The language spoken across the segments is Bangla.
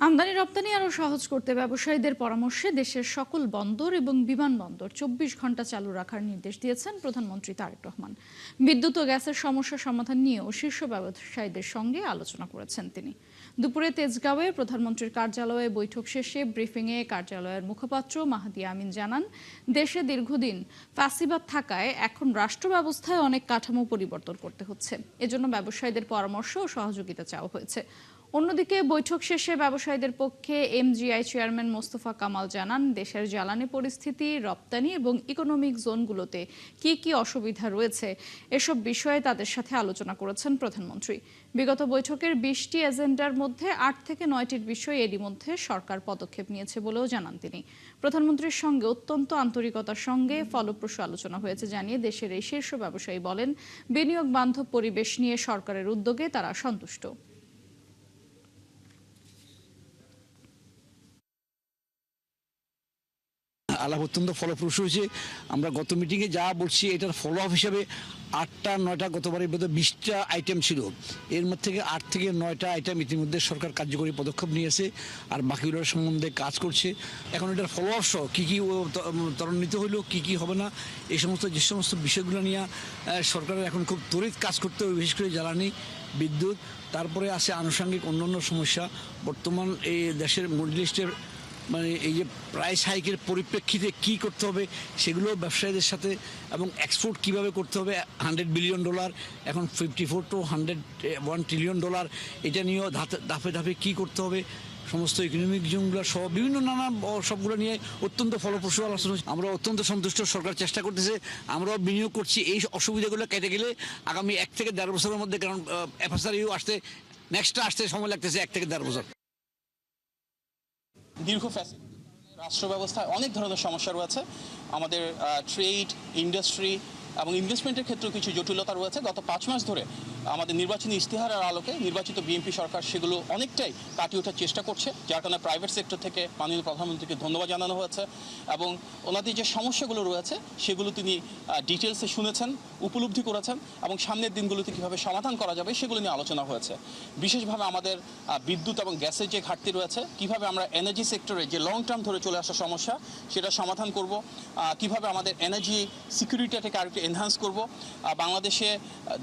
আমদানি রপ্তানি আরও সহজ করতে ব্যবসায়ীদের পরামর্শে দেশের সকল বন্দর এবং বিমানবন্দর ২৪ ঘন্টা চালু রাখার নির্দেশ দিয়েছেন প্রধানমন্ত্রী তারেক রহমান। বিদ্যুৎ ও গ্যাসের সমস্যা সমাধান নিয়েও শীর্ষ ব্যবসায়ীদের সঙ্গে আলোচনা করেছেন তিনি। দুপুরে তেজগাঁওয়ে প্রধানমন্ত্রীর কার্যালয়ে বৈঠক শেষে ব্রিফিংয়ে কার্যালয়ের মুখপাত্র মাহাদি আমিন জানান, দেশে দীর্ঘদিন ফ্যাসিবাদ থাকায় এখন রাষ্ট্র ব্যবস্থায় অনেক কাঠামো পরিবর্তন করতে হচ্ছে। এজন্য ব্যবসায়ীদের পরামর্শ ও সহযোগিতা চাওয়া হয়েছে। অন্যদিকে বৈঠক শেষে ব্যবসায়ীদের পক্ষে এমজিআই চেয়ারম্যান মোস্তফা কামাল জানান, দেশের জ্বালানি পরিস্থিতি, রপ্তানি এবং ইকোনমিক জোনগুলোতে কি কি অসুবিধা রয়েছে এসব বিষয়ে তাদের সাথে আলোচনা করেছেন প্রধানমন্ত্রী। বিগত বৈঠকের ২০টি এজেন্ডার মধ্যে ৮ থেকে ৯টির বিষয়ে এরই মধ্যে সরকার পদক্ষেপ নিয়েছে বলেও জানান তিনি। প্রধানমন্ত্রীর সঙ্গে অত্যন্ত আন্তরিকতার সঙ্গে ফলপ্রসূ আলোচনা হয়েছে জানিয়ে দেশের এই শীর্ষ ব্যবসায়ী বলেন, বিনিয়োগ বান্ধব পরিবেশ নিয়ে সরকারের উদ্যোগে তারা সন্তুষ্ট। আলাপ অত্যন্ত ফলপ্রসূ হয়েছে। আমরা গত মিটিংয়ে যা বলছি এটার ফলো আপ হিসাবে ৮টা ৯টা, গতবারের মধ্যে ২০টা আইটেম ছিল, এর মধ্যে থেকে ৮ থেকে 9টা আইটেম ইতিমধ্যে সরকার কার্যকরী পদক্ষেপ নিয়েছে আর বাকিগুলোর সম্বন্ধে কাজ করছে। এখন এটার ফলো আপ সহ কী কী ত্বরান্বিত হইলো, কী কী হবে না, এই সমস্ত যে সমস্ত বিষয়গুলো নিয়ে সরকারের এখন খুব ত্বরিত কাজ করতে হবে, বিশেষ করে জ্বালানি, বিদ্যুৎ, তারপরে আছে আনুষঙ্গিক অন্যান্য সমস্যা। বর্তমান এই দেশের মিডল ইস্টের এই যে প্রাইস হাইকের পরিপ্রেক্ষিতে কি করতে হবে সেগুলো ব্যবসায়ীদের সাথে, এবং এক্সপোর্ট কিভাবে করতে হবে, $100 বিলিয়ন, এখন 54 to 101 ট্রিলিয়ন ডলার, এটা নিয়েও ধাপে ধাপে কি করতে হবে, সমস্ত ইকোনমিক জোনগুলো সহ বিভিন্ন নানা সবগুলো নিয়ে অত্যন্ত ফলপ্রসূ আলোচনা হচ্ছে। আমরা অত্যন্ত সন্তুষ্ট, সরকার চেষ্টা করতেছে, আমরাও বিনিয়োগ করছি। এই অসুবিধাগুলো কেটে গেলে আগামী 1 থেকে 1.5 বছরের মধ্যে, কারণ এফএসআরইউ আসতে আসতে সময় লাগতেছে 1 থেকে 1.5 বছর। দীর্ঘ রাষ্ট্র ব্যবস্থায় অনেক ধরনের সমস্যা রয়েছে। আমাদের ট্রেড, ইন্ডাস্ট্রি এবং ইনভেস্টমেন্টের ক্ষেত্রেও কিছু জটিলতা রয়েছে। গত 5 মাস ধরে আমাদের নির্বাচনী ইশতেহারের আলোকে নির্বাচিত বিএনপি সরকার সেগুলো অনেকটাই কাটিয়ে ওঠার চেষ্টা করছে, যার কারণে প্রাইভেট সেক্টর থেকে মাননীয় প্রধানমন্ত্রীকে ধন্যবাদ জানানো হয়েছে এবং ওনাদের যে সমস্যাগুলো রয়েছে সেগুলো তিনি ডিটেলসে শুনেছেন, উপলব্ধি করেছেন এবং সামনের দিনগুলোতে কীভাবে সমাধান করা যাবে সেগুলো নিয়ে আলোচনা হয়েছে। বিশেষভাবে আমাদের বিদ্যুৎ এবং গ্যাসের যে ঘাটতি রয়েছে, কিভাবে আমরা এনার্জি সেক্টরে যে লং টার্ম ধরে চলে আসা সমস্যা সেটা সমাধান করব, কিভাবে আমাদের এনার্জি সিকিউরিটিটাকে আরেকটু এনহান্স করব, বাংলাদেশে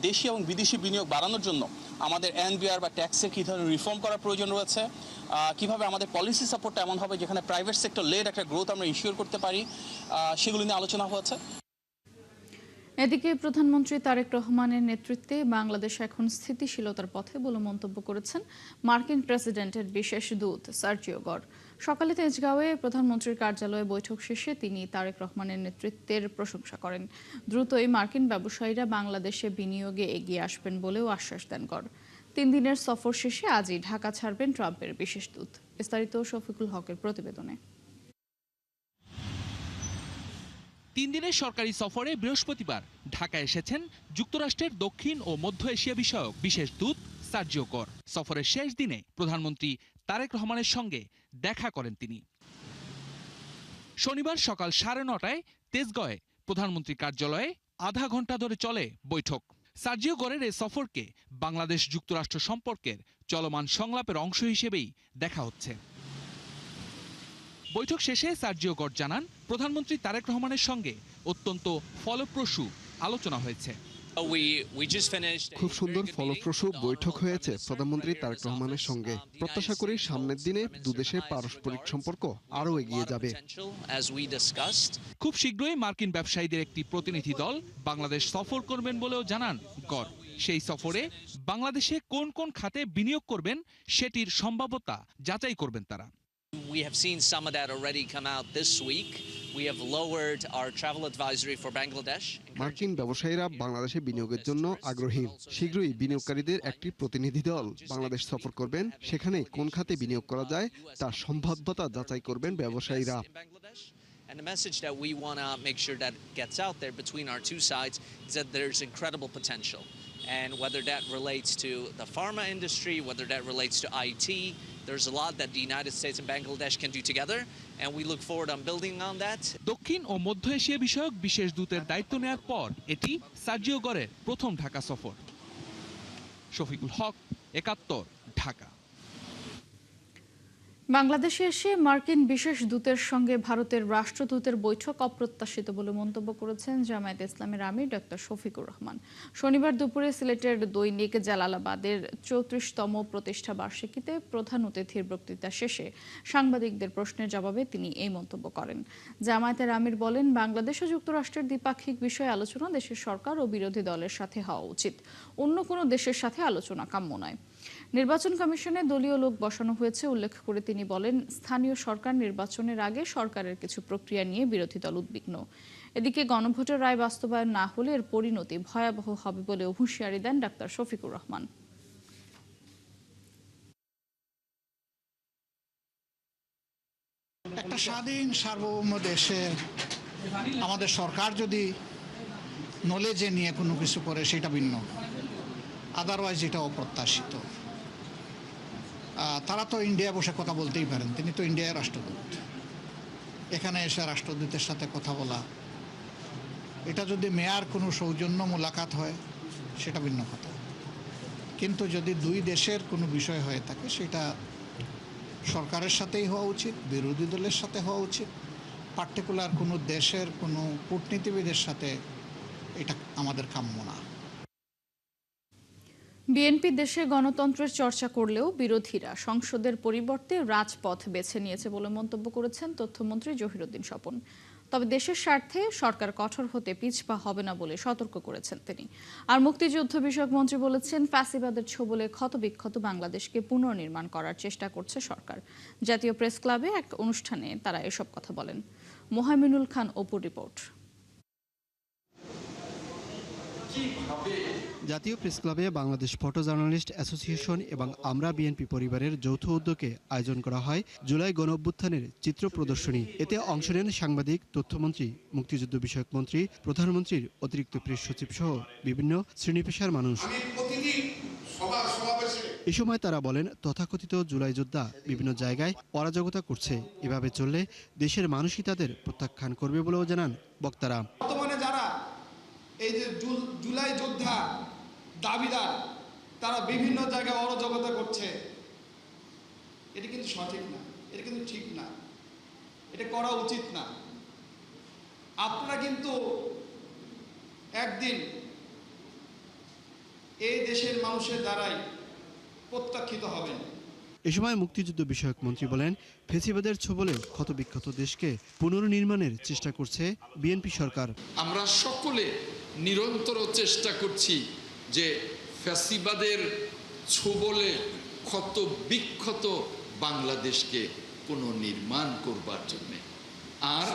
দেশি এবং বিদেশি বিনিয়োগ বাড়ানোর জন্য আমাদের এনবিআর বা ট্যাক্সের কী ধরনের রিফর্ম করার প্রয়োজন রয়েছে, কিভাবে আমাদের পলিসি সাপোর্টটা এমন হবে যেখানে প্রাইভেট সেক্টর লেড একটা গ্রোথ আমরা ইনশিওর করতে পারি, সেগুলো নিয়ে আলোচনা হয়েছে। এদিকে প্রধানমন্ত্রী তারেক রহমানের নেতৃত্বে বাংলাদেশ এখন স্থিতিশীলতার পথে বলে মন্তব্য করেছেন মার্কিন প্রেসিডেন্টের বিশেষ দূত সার্জিও গর। সকালে তেজগাঁওয়ে প্রধানমন্ত্রীর কার্যালয়ে বৈঠক শেষে তিনি তারেক রহমানের নেতৃত্বের প্রশংসা করেন। দ্রুতই মার্কিন ব্যবসায়ীরা বাংলাদেশে বিনিয়োগে এগিয়ে আসবেন বলেও আশ্বাস দেন গর। 3 দিনের সফর শেষে আজই ঢাকা ছাড়বেন ট্রাম্পের বিশেষ দূত। বিস্তারিত শফিকুল হকের প্রতিবেদনে। 3 দিনের সরকারি সফরে বৃহস্পতিবার ঢাকায় এসেছেন যুক্তরাষ্ট্রের দক্ষিণ ও মধ্য এশিয়া বিষয়ক বিশেষ দূত সার্জিও গর। সফরের শেষ দিনে প্রধানমন্ত্রী তারেক রহমানের সঙ্গে দেখা করেন তিনি। শনিবার সকাল 9:30টায় তেজগাঁওয়ে প্রধানমন্ত্রীর কার্যালয়ে আধা ঘন্টা ধরে চলে বৈঠক। সার্জিও গরের এই সফরকে বাংলাদেশ যুক্তরাষ্ট্র সম্পর্কের চলমান সংলাপের অংশ হিসেবেই দেখা হচ্ছে। বৈঠক শেষে সার্জিও গর জানান, প্রধানমন্ত্রী তারেক রহমানের সঙ্গে অত্যন্ত ফলপ্রসূ আলোচনা হয়েছে। খুব সুন্দর ফলপ্রসূ বৈঠক হয়েছে প্রধানমন্ত্রী তারেক রহমানের সঙ্গে। প্রত্যাশা করি সামনের দিনে দুদেশের পারস্পরিক সম্পর্ক আরও এগিয়ে যাবে। খুব শীঘ্রই মার্কিন ব্যবসায়ীদের একটি প্রতিনিধি দল বাংলাদেশ সফর করবেন বলেও জানান গর। সেই সফরে বাংলাদেশে কোন কোন খাতে বিনিয়োগ করবেন সেটির সম্ভাব্যতা যাচাই করবেন তারা। We have seen some of that already come out this week. We have lowered our travel advisory for Bangladesh. মার্কিন ব্যবসায়ীরা বাংলাদেশে বিনিয়োগের জন্য আগ্রহী। শীঘ্রই বিনিয়োগকারীদের একটি প্রতিনিধি দল বাংলাদেশ সফর করবেন। সেখানে কোন খাতে বিনিয়োগ করা যায় তার সম্ভাব্যতা যাচাই করবেন ব্যবসায়ীরা। And the message that we want to make sure that gets out there between our two sides is that there's incredible potential. And whether that relates to the pharma industry, whether that relates to IT, there's a lot that the United States and Bangladesh can do together, and we look forward on building on that. দক্ষিণ ও মধ্য এশিয়া বিষয়ক বিশেষ দূতের দায়িত্ব নেওয়ার পর এটি সার্জিও গরের প্রথম ঢাকা সফর। শফিকুল হক, 71, ঢাকা। বাংলাদেশে এসে মার্কিন বিশেষ দূতের সঙ্গে ভারতের রাষ্ট্রদূতের বৈঠক অপ্রত্যাশিত বলে মন্তব্য করেছেন জামায়াতে ইসলামের আমির ডক্টর শফিকুর রহমান। শনিবার দুপুরে সিলেটের দৈনিক জালালাবাদের 34তম প্রতিষ্ঠা বার্ষিকীতে প্রধান অতিথির বক্তৃতা শেষে সাংবাদিকদের প্রশ্নের জবাবে তিনি এই মন্তব্য করেন। জামায়াতের আমির বলেন, বাংলাদেশ ও যুক্তরাষ্ট্রের দ্বিপাক্ষিক বিষয়ে আলোচনা দেশের সরকার ও বিরোধী দলের সাথে হওয়া উচিত, অন্য কোনো দেশের সাথে আলোচনা কাম্য নয়। নির্বাচন কমিশনে দলীয় লোক বসানো হয়েছে উল্লেখ করে তিনি বলেন, স্থানীয় সরকার নির্বাচনের আগে সরকারের কিছু প্রক্রিয়া নিয়ে বিরোধী দল উদ্বিগ্ন। এদিকে গণভোটের রায় বাস্তবায়ন না হলে এর পরিণতি ভয়াবহ হবে বলে হুঁশিয়ারি দেন ডাক্তার শফিকুর রহমান। একটা স্বাধীন সার্বভৌম দেশে আমাদের সরকার যদি নলেজে নিয়ে কোনো কিছু করে সেটা ভিন্ন, আদারওয়াইজ এটা অপ্রত্যাশিত। তারা তো ইন্ডিয়া বসে কথা বলতেই পারেন, তিনি তো ইন্ডিয়ার রাষ্ট্রদূত। এখানে এসে রাষ্ট্রদূতের সাথে কথা বলা, এটা যদি মেয়ার কোনো সৌজন্য মোলাকাত হয় সেটা ভিন্ন কথা, কিন্তু যদি দুই দেশের কোনো বিষয় হয়ে থাকে সেটা সরকারের সাথেই হওয়া উচিত, বিরোধী দলের সাথে হওয়া উচিত। পার্টিকুলার কোনো দেশের কোনো কূটনীতিবিদের সাথে এটা আমাদের কাম্য না। বিএনপি দেশে গণতন্ত্রের চর্চা করলেও বিরোধীরা সংসদের পরিবর্তে রাজপথ বেছে নিয়েছে বলে মন্তব্য করেছেন তথ্যমন্ত্রী জহিরুদ্দিন স্বপন। তবে দেশের স্বার্থে সরকার কঠোর হতে পিছপা হবে না বলে সতর্ক করেছেন তিনি। আর মুক্তিযুদ্ধ বিষয়ক মন্ত্রী বলেছেন, ফ্যাসিবাদের ছোবলে ক্ষতবিক্ষত বাংলাদেশকে পুনর্নির্মাণ করার চেষ্টা করছে সরকার। জাতীয় প্রেস ক্লাবে এক অনুষ্ঠানে তারা এসব কথা বলেন। মোহামিনুল খান অপুর রিপোর্ট। জাতীয় প্রেস ক্লাবে বাংলাদেশ ফটো জার্নালিস্ট অ্যাসোসিয়েশন এবং আমরা বিএনপি পরিবারের যৌথ উদ্যোগে আয়োজন করা হয় জুলাই গণঅভ্যুত্থানের চিত্র প্রদর্শনী। এতে অংশ নেন সাংবাদিক, তথ্যমন্ত্রী, মুক্তিযুদ্ধ বিষয়ক মন্ত্রী, প্রধানমন্ত্রীর অতিরিক্ত প্রেস সচিব সহ বিভিন্ন শ্রেণী পেশার মানুষ। এ সময় তারা বলেন, তথাকথিত জুলাই যোদ্ধা বিভিন্ন জায়গায় অরাজকতা করছে। এভাবে চললে দেশের মানুষই তাদের প্রত্যাখ্যান করবে বলেও জানান বক্তারা। বর্তমানে যারা এই যে জুলাই যোদ্ধা দাবিদার, তারা বিভিন্ন জায়গায় অরাজকতা করছে, এটা কিন্তু সঠিক না, এটা কিন্তু ঠিক না, এটা করা উচিত না। আপনারা কিন্তু একদিন এই দেশের মানুষের দ্বারাই প্রত্যাখ্যিত হবেন। এ সময় মুক্তিযুদ্ধ বিষয়ক মন্ত্রী বলেন, ফ্যাসিবাদের ছোবলে ক্ষতবিক্ষত দেশকে পুনর্নির্মাণের চেষ্টা করছে বিএনপি সরকার। আমরা সকলে নিরন্তর চেষ্টা করছি যে ফ্যাসিবাদের ছোবলে ক্ষতবিক্ষত বাংলাদেশকে পুনর্নির্মাণ করবার জন্যে, আর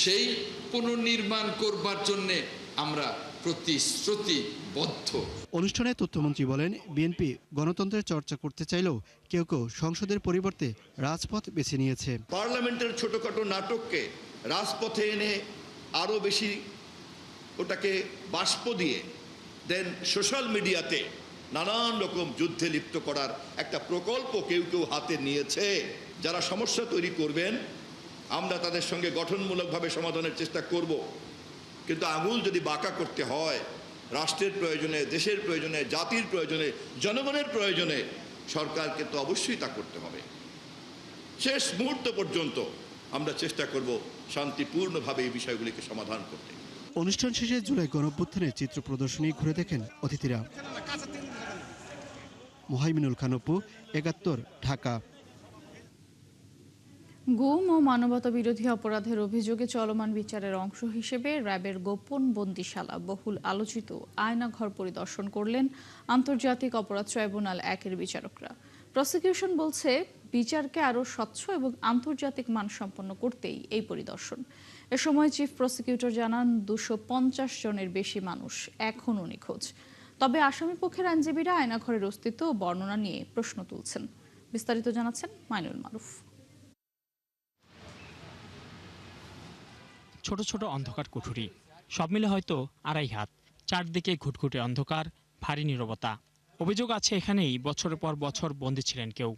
সেই পুনর্নির্মাণ করবার জন্যে আমরা প্রতিশ্রুতিবদ্ধ। অনুষ্ঠানে তথ্যমন্ত্রী বলেন, বিএনপি গণতন্ত্রের চর্চা করতে চাইলেও কেউ কেউ সংসদের পরিবর্তে রাজপথ বেছে নিয়েছে। পার্লামেন্টের ছোটখাটো নাটককে রাজপথে এনে আরও বেশি ওটাকে বাষ্প দিয়ে দেন সোশ্যাল মিডিয়াতে নানান রকম যুদ্ধে লিপ্ত করার একটা প্রকল্প কেউ কেউ হাতে নিয়েছে। যারা সমস্যা তৈরি করবেন আমরা তাদের সঙ্গে গঠনমূলকভাবে সমাধানের চেষ্টা করব, কিন্তু আঙুল যদি বাঁকা করতে হয় রাষ্ট্রের প্রয়োজনে, দেশের প্রয়োজনে, জাতির প্রয়োজনে, জনগণের প্রয়োজনে, সরকারকে তো অবশ্যই তা করতে হবে। শেষ মুহূর্ত পর্যন্ত আমরা চেষ্টা করব শান্তিপূর্ণভাবে এই বিষয়গুলিকে সমাধান করতে। অনুষ্ঠান শেষে জুলাই গণঅভ্যুত্থানের চিত্র প্রদর্শনী ঘুরে দেখেন অতিথিরা। মোহামিনুল খান অপু, ৭১, ঢাকা। গুম ও মানবতা বিরোধী অপরাধের অভিযোগে চলমান বিচারের অংশ হিসেবে র্যাবের গোপন বন্দিশালা বহুল আলোচিত আয়নাঘর পরিদর্শন করলেন আন্তর্জাতিক অপরাধ ট্রাইব্যুনাল ১-এর বিচারকরা। প্রসিকিউশন বলছে, বিচারকে আরও স্বচ্ছ এবং আন্তর্জাতিক মানসম্পন্ন করতেই এই পরিদর্শন। এ সময় চিফ প্রসিকিউটর জানান, ২৫০ জনের বেশি মানুষ এখনও নিখোঁজ। তবে আসামিপক্ষের আইনজীবীরা আয়নাঘরের অস্তিত্ব ও বর্ণনা নিয়ে প্রশ্ন তুলছেন। বিস্তারিত জানাচ্ছেন মাইনুল মারুফ। ছোট ছোট অন্ধকার কুঠুরি, সব মিলে হয়তো ২.৫ হাত। চারদিকে ঘুটঘুটে অন্ধকার, ভারী নীরবতা। অভিযোগ আছে এখানেই বছরের পর বছর বন্দী ছিলেন কেউ।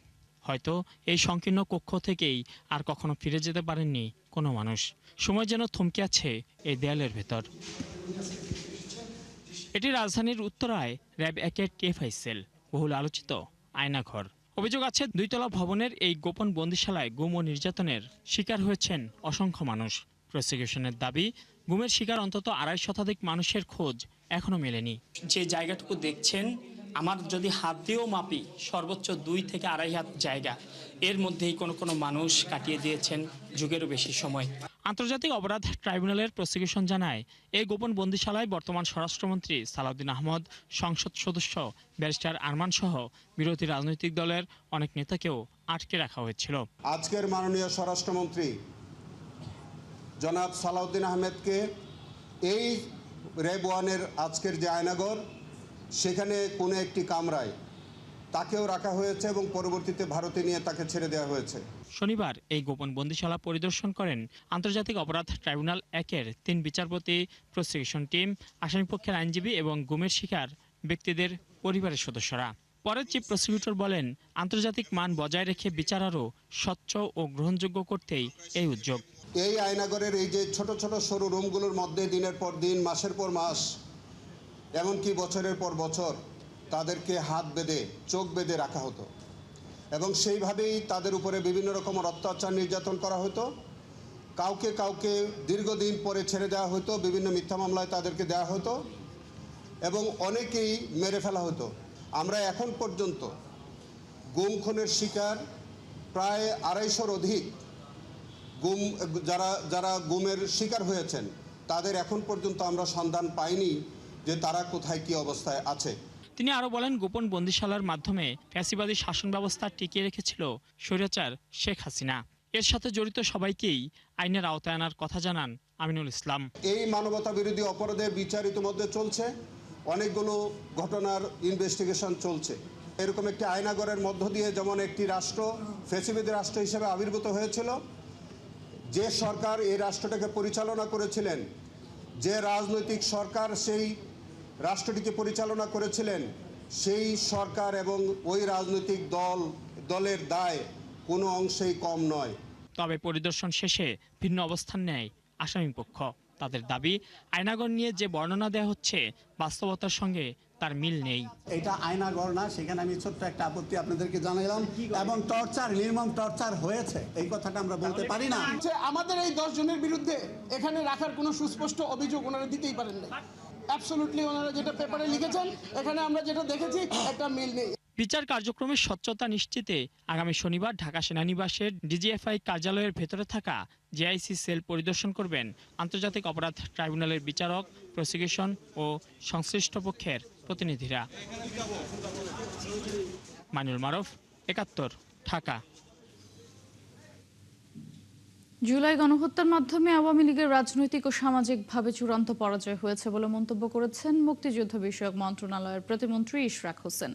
হয়তো এই সংকীর্ণ কক্ষ থেকেই আর কখনো ফিরে যেতে পারেননি কোনো মানুষ। সময় যেন থমকে আছে এই দেয়ালের ভেতর। এটি রাজধানীর উত্তরায় র্যাব ১-এর টিএফআই সেল, বহুল আলোচিত আয়নাঘর। অভিযোগ আছে 2 তলা ভবনের এই গোপন বন্দিশালায় গুম ও নির্যাতনের শিকার হয়েছেন অসংখ্য মানুষ। প্রসিকিউশনের দাবি, গুমের শিকার অন্তত 250 শতাধিক মানুষের খোঁজ এখনো মেলেনি। যে জায়গাটুকু দেখছেন, আমার যদি হাত দিয়েও মাপি, সর্বোচ্চ 2 থেকে 2.5 হাত জায়গা, এর মধ্যেই কোনো মানুষ কাটিয়ে দিয়েছেন যুগেরও বেশি সময়। আন্তর্জাতিক অপরাধ ট্রাইব্যুনালের প্রসিকিউশন জানায়, এই গোপন বন্দিশালায় বর্তমান স্বরাষ্ট্রমন্ত্রী সালাউদ্দিন আহমদ, সংসদ সদস্য ব্যারিস্টার আরমান সহ বিরোধী রাজনৈতিক দলের অনেক নেতাকেও আটকে রাখা হয়েছিল। আজকের মাননীয় স্বরাষ্ট্রমন্ত্রী জনাব সালাউদ্দিন আহমেদকে এই র্যাব 1-এর আজকের যে আয়নাগর, সেখানে কোনো একটি কামরায় তাকেও রাখা হয়েছে এবং পরবর্তীতে ভারতে নিয়ে তাকে ছেড়ে দেওয়া হয়েছে। শনিবার এই গোপন বন্দিশালা পরিদর্শন করেন আন্তর্জাতিক অপরাধ ট্রাইব্যুনাল 1-এর 3 বিচারপতি, প্রসিকিউশন টিম, আসামিপক্ষের আইনজীবী এবং গুমের শিকার ব্যক্তিদের পরিবারের সদস্যরা। পরে চিফ প্রসিকিউটর বলেন, আন্তর্জাতিক মান বজায় রেখে বিচার আরও স্বচ্ছ ও গ্রহণযোগ্য করতেই এই উদ্যোগ। এই আয়নাগরের এই যে ছোট ছোট সরু রুমগুলোর মধ্যে দিনের পর দিন, মাসের পর মাস, এমনকি বছরের পর বছর তাদেরকে হাত বেঁধে, চোখ বেঁধে রাখা হতো এবং সেইভাবেই তাদের উপরে বিভিন্ন রকমের অত্যাচার নির্যাতন করা হতো। কাউকে কাউকে দীর্ঘদিন পরে ছেড়ে দেওয়া হতো, বিভিন্ন মিথ্যা মামলায় তাদেরকে দেওয়া হতো এবং অনেকেই মেরে ফেলা হতো। আমরা এখন পর্যন্ত গুম খুনের শিকার প্রায় 250-র অধিক গুম যারা গুমের শিকার হয়েছেন, তাদের এখন পর্যন্ত আমরা সন্ধান পাইনি যে তারা কোথায় কি অবস্থায় আছে। তিনি আরও বলেন, গোপন বন্দিশালার মাধ্যমে ফ্যাসিবাদী শাসন ব্যবস্থা টিকিয়ে রেখেছিল স্বৈরাচার শেখ হাসিনা। এর সাথে জড়িত সবাইকেই আইনের আওতায় আনার কথা জানান আমিনুল ইসলাম। এই মানবতা বিরোধী অপরাধের বিচার ইতিমধ্যে চলছে, অনেকগুলো ঘটনার ইনভেস্টিগেশন চলছে। এরকম একটি আয়নাগরের মধ্য দিয়ে যেমন একটি রাষ্ট্র ফ্যাসিবাদী রাষ্ট্র হিসেবে আবির্ভূত হয়েছিল, যে সরকার এই রাষ্ট্রটাকে পরিচালনা করেছিলেন, যে রাজনৈতিক সরকার সেই রাষ্ট্রটিকে পরিচালনা করেছিলেন, সেই সরকার এবং ওই রাজনৈতিক দলের দায় কোনো অংশেই কম নয়। তবে পরিদর্শন শেষে ভিন্ন অবস্থান নেয় আসামিপক্ষ। তাদের দাবি, আয়নাগর নিয়ে যে বর্ণনা দেওয়া হচ্ছে বাস্তবতার সঙ্গে তার মিল নেই। এটা আয়নাগর না, সেখানে আমি ছোট্ট একটা আপত্তি আপনাদেরকে জানালাম এবং নির্মম টর্চার হয়েছে, এই কথাটা আমরা বলতে পারি না। আমাদের এই 10 জনের বিরুদ্ধে এখানে রাখার কোনো সুস্পষ্ট অভিযোগ ওনারা দিতেই পারেন না। অ্যাবসলিউটলি ওনারা যেটা পেপারে লিখেছেন, এখানে আমরা যেটা দেখেছি একটা মিল নেই। বিচার কার্যক্রমের স্বচ্ছতা নিশ্চিতে আগামী শনিবার ঢাকা সেনানিবাসের ডিজিএফআই কার্যালয়ের ভেতরে থাকা জেআইসি সেল পরিদর্শন করবেন আন্তর্জাতিক অপরাধ ট্রাইব্যুনালের বিচারক, প্রসিকিউশন ও সংশ্লিষ্ট পক্ষের প্রতিনিধিরা। মাইনুল মারুফ, ৭১, ঢাকা। জুলাই গণহত্যার মাধ্যমে আওয়ামী লীগের রাজনৈতিক ও সামাজিকভাবে চূড়ান্ত পরাজয় হয়েছে বলে মন্তব্য করেছেন মুক্তিযুদ্ধ বিষয়ক মন্ত্রণালয়ের প্রতিমন্ত্রী ইশরাক হোসেন।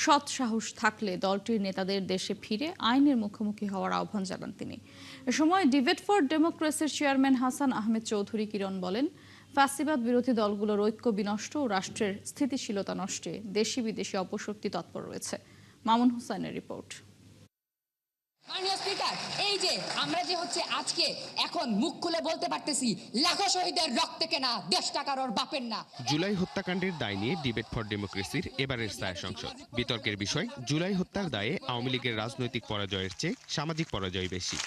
সৎ সাহস থাকলে দলটির নেতাদের দেশে ফিরে আইনের মুখোমুখি হওয়ার আহ্বান জানান তিনি। এ সময় ডিবেট ফর ডেমোক্রেসির চেয়ারম্যান হাসান আহমেদ চৌধুরী কিরণ বলেন, ফ্যাসিবাদ বিরোধী দলগুলোর ঐক্য বিনষ্ট ও রাষ্ট্রের স্থিতিশীলতা নষ্টে দেশি বিদেশি অপশক্তি তৎপর রয়েছে। মামুন হোসেনের রিপোর্ট। মাননীয় স্পিকার, এই যে আমরা যে আজকে এখন মুখ খুলে বলতে পারতেছি, লাখো শহীদের রক্তে কেনা দেশটা কারোর বাপের না। জুলাই হত্যাকাণ্ডের দায় নিয়ে ডিবেট ফর ডেমোক্রেসির এবারের ছায়া সংসদ। বিতর্কের বিষয়, জুলাই হত্যার দায়ে আওয়ামী লীগের রাজনৈতিক পরাজয়ের চেয়ে সামাজিক পরাজয় বেশি।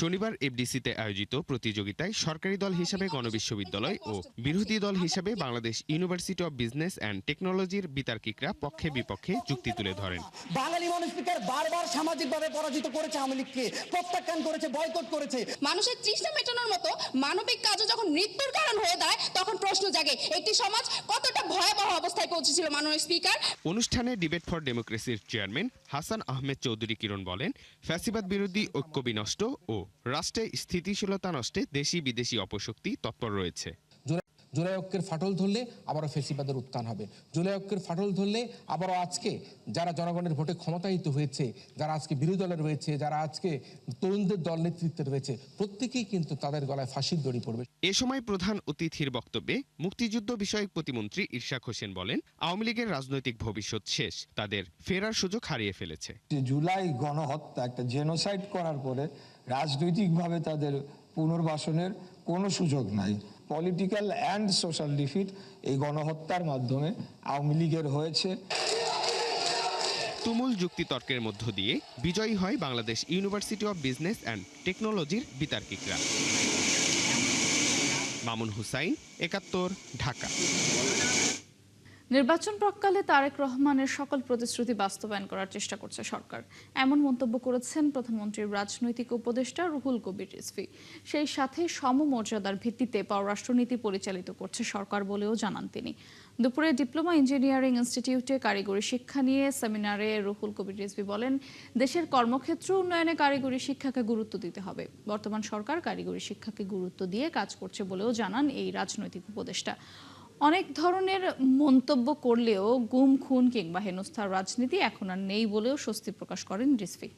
শনিবার এফডিসিতে আয়োজিত প্রতিযোগিতায় সরকারি দল হিসাবে গণবিশ্ববিদ্যালয় ও বিরোধী দল হিসাবে Bangladesh university of business and টেকনোলজির বিতার্কিকরা পক্ষে বিপক্ষে যুক্তি তুলে ধরেন। বাঙালি মনস্পিকার বারবার সামাজিকভাবে পরাজিত করেছে, আওয়ামী লীগকে প্রত্যাখ্যান করেছে, বয়কট করেছে। মানুষের তৃষ্ণা মেটানোর মতো মানবিক কাজও যখন মৃত্যুর কারণ হয়ে দাঁড়ায়, তখন প্রশ্ন জাগে একটি সমাজ কতটা ভয়াবহ অবস্থায় পৌঁছেছিল। মাননীয় স্পিকার, অনুষ্ঠানে ডিবেট ফর ডেমোক্রেসির চেয়ারম্যান হাসান আহমেদ চৌধুরী কিরণ বলেন, ফ্যাসিবাদ বিরোধী ঐক্য বিনষ্ট ও রাষ্ট্রে স্থিতিশীলতা নষ্টে দেশি বিদেশি অপশক্তি তৎপর রয়েছে। জুলাই ঐক্যের ফাটল ধরলে আবারও ফ্যাসিবাদের উত্থান হবে। জুলাই ঐক্যের ফাটল ধরলে আবারও আজকে যারা জনগণের ভোটে ক্ষমতায়িত হয়েছে, যারা আজকে বিরোধী দলে রয়েছে, যারা আজকে তরুণদের দল নেতৃত্বে রয়েছে, প্রত্যেকেই কিন্তু তাদের গলায় ফাঁসির দড়ি পড়বে। এ সময় প্রধান অতিথির বক্তব্যে মুক্তিযুদ্ধ বিষয়ক প্রতিমন্ত্রী ইশরাক হোসেন বলেন, আওয়ামী লীগের রাজনৈতিক ভবিষ্যৎ শেষ, তাদের ফেরার সুযোগ হারিয়ে ফেলেছে। জুলাই গণহত্যা একটা জেনোসাইড করার পরে রাজনৈতিকভাবে তাদের পুনর্বাসনের কোনো সুযোগ নাই। পলিটিক্যাল অ্যান্ড সোশ্যাল ডিফিট এই গণহত্যার মাধ্যমে আওয়ামী লীগের হয়েছে। তুমুল যুক্তিতর্কের মধ্য দিয়ে বিজয়ী হয় Bangladesh university of business and টেকনোলজির বিতার্কিকরা। মামুন হুসাইন, ৭১, ঢাকা। নির্বাচন প্রাক্কালে তারেক রহমানের সকল প্রতিশ্রুতি বাস্তবায়ন করার চেষ্টা করছে সরকার, এমন মন্তব্য করেছেন প্রধানমন্ত্রীর রাজনৈতিক উপদেষ্টা রুহুল কবির রিজভী। সেই সাথে সমমর্যাদার ভিত্তিতে পররাষ্ট্রনীতি পরিচালিত করছে সরকার বলেও জানান তিনি। দুপুরে ডিপ্লোমা ইঞ্জিনিয়ারিং ইনস্টিটিউটে কারিগরি শিক্ষা নিয়ে সেমিনারে রুহুল কবির রিজভী বলেন, দেশের কর্মক্ষেত্র উন্নয়নে কারিগরি শিক্ষাকে গুরুত্ব দিতে হবে। বর্তমান সরকার কারিগরি শিক্ষাকে গুরুত্ব দিয়ে কাজ করছে বলেও জানান এই রাজনৈতিক উপদেষ্টা। অনেক ধরনের মন্তব্য করলেও গুম খুন কিংবা হেনস্থার রাজনীতি এখন আর নেই বলেও স্বস্তি প্রকাশ করেন রিজভী।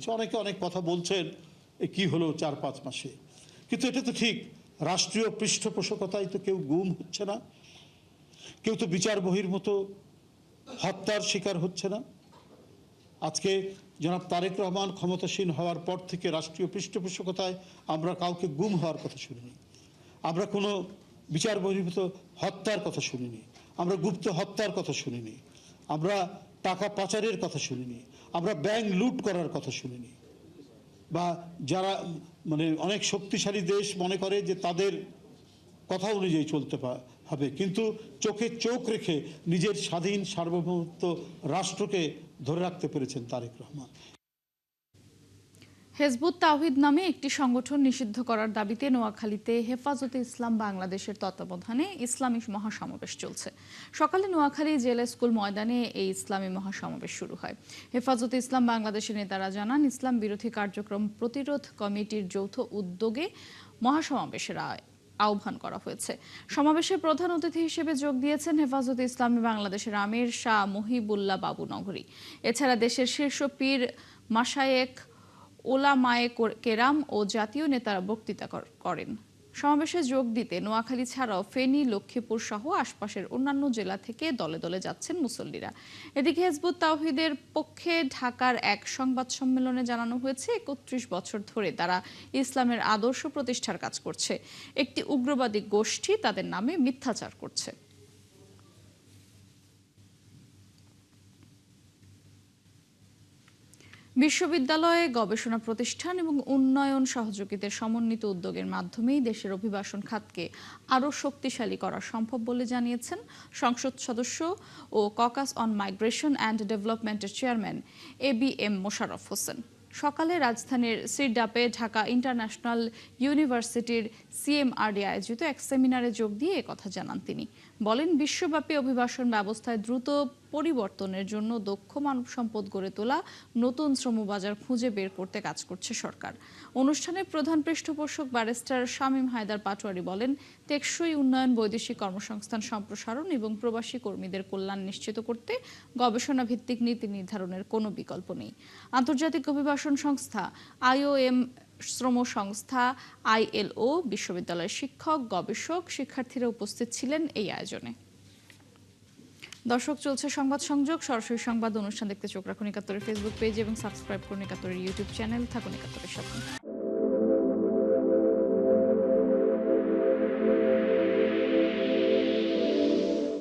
অনেকে অনেক কথা বলছেন কি হলো ৪-৫ মাসে, কিন্তু এটা তো ঠিক, রাষ্ট্রীয় পৃষ্ঠপোষকতায় তো কেউ গুম হচ্ছে না, কেউ তো বিচার বহির্ভূত হত্যার শিকার হচ্ছে না। আজকে জনাব তারেক রহমান ক্ষমতাসীন হওয়ার পর থেকে রাষ্ট্রীয় পৃষ্ঠপোষকতায় আমরা কাউকে গুম হওয়ার কথা শুনিনি, আমরা কোনো বিচার বহির্ভূত হত্যার কথা শুনিনি, আমরা গুপ্ত হত্যার কথা শুনিনি, আমরা টাকা পাচারের কথা শুনিনি, আমরা ব্যাংক লুট করার কথা শুনিনি। বা যারা অনেক শক্তিশালী দেশ মনে করে যে তাদের কথা অনুযায়ী চলতে হবে, কিন্তু চোখে চোখ রেখে নিজের স্বাধীন সার্বভৌমত্ব রাষ্ট্রকে ধরে রাখতে পেরেছেন তারেক রহমান। হিজবুত তাওহীদ নামে একটি সংগঠন নিষিদ্ধ করার দাবিতে নোয়াখালীতে হেফাজতে ইসলাম বাংলাদেশের তত্ত্বাবধানে ইসলামী মহাসমাবেশ চলছে। সকালে নোয়াখালী জেলা স্কুল ময়দানে এই ইসলামী মহাসমাবেশ শুরু হয়। হেফাজতে ইসলাম বাংলাদেশের নেতারা জানান, ইসলাম বিরোধী কার্যক্রম প্রতিরোধ কমিটির যৌথ উদ্যোগে মহাসমাবেশের আহ্বান করা হয়েছে। সমাবেশে প্রধান অতিথি হিসেবে যোগ দিয়েছেন হেফাজতে ইসলামী বাংলাদেশের আমির শাহ মুহিবুল্লাহ বাবু নগরী। এছাড়া দেশের শীর্ষ পীর, মাশায়েখ, ওলামায়ে কেরাম ও জাতীয় নেতারা বক্তৃতা করেন। সমাবেশে যোগ দিতে নোয়াখালী ছাড়াও ফেনী, লক্ষ্মীপুর সহ আশপাশের অন্যান্য জেলা থেকে দলে দলে যাচ্ছেন মুসল্লিরা। এদিকে হিজবুত তাওহীদের পক্ষে ঢাকার এক সংবাদ সম্মেলনে জানানো হয়েছে, ৩১ বছর ধরে তারা ইসলামের আদর্শ প্রতিষ্ঠার কাজ করছে। একটি উগ্রবাদী গোষ্ঠী তাদের নামে মিথ্যাচার করছে। বিশ্ববিদ্যালয়ে গবেষণা প্রতিষ্ঠান এবং উন্নয়ন সহযোগীদের সমন্বিত উদ্যোগের মাধ্যমেই দেশের অভিবাসন খাতকে আরও শক্তিশালী করা সম্ভব বলে জানিয়েছেন সংসদ সদস্য ও ককাস অন মাইগ্রেশন অ্যান্ড ডেভেলপমেন্টের চেয়ারম্যান ABM মোশাররফ হোসেন। সকালে রাজধানীর সিরডাপে ঢাকা ইন্টারন্যাশনাল ইউনিভার্সিটির CMRD আয়োজিত এক সেমিনারে যোগ দিয়ে একথা জানান তিনি। বলেন, বিশ্বব্যাপী অভিবাসন ব্যবস্থায় দ্রুত পরিবর্তনের জন্য দক্ষ মানব সম্পদ গড়ে তোলা, নতুন শ্রমবাজার খুঁজে বের করতে কাজ করছে সরকার। অনুষ্ঠানে প্রধান পৃষ্ঠপোষক ব্যারিস্টার শামীম হায়দার পাটোয়ারি বলেন, টেকসই উন্নয়ন, বৈদেশিক কর্মসংস্থান সম্প্রসারণ এবং প্রবাসী কর্মীদের কল্যাণ নিশ্চিত করতে গবেষণা ভিত্তিক নীতি নির্ধারণের কোনো বিকল্প নেই। আন্তর্জাতিক অভিবাসন সংস্থা IOM, শ্রম সংস্থা ILO, বিশ্ববিদ্যালয়ের শিক্ষক, গবেষক, শিক্ষার্থীরা উপস্থিত ছিলেন এই আয়োজনে। দর্শক, চলছে সংবাদ সংযোগ। সরাসরি সংবাদ অনুষ্ঠান দেখতে চোখ রাখুন ৭১-এর ফেসবুক পেজ এবং সাবস্ক্রাইব করুন ৭১-এর ইউটিউব চ্যানেল। থাকুন ৭১-এর সাথে।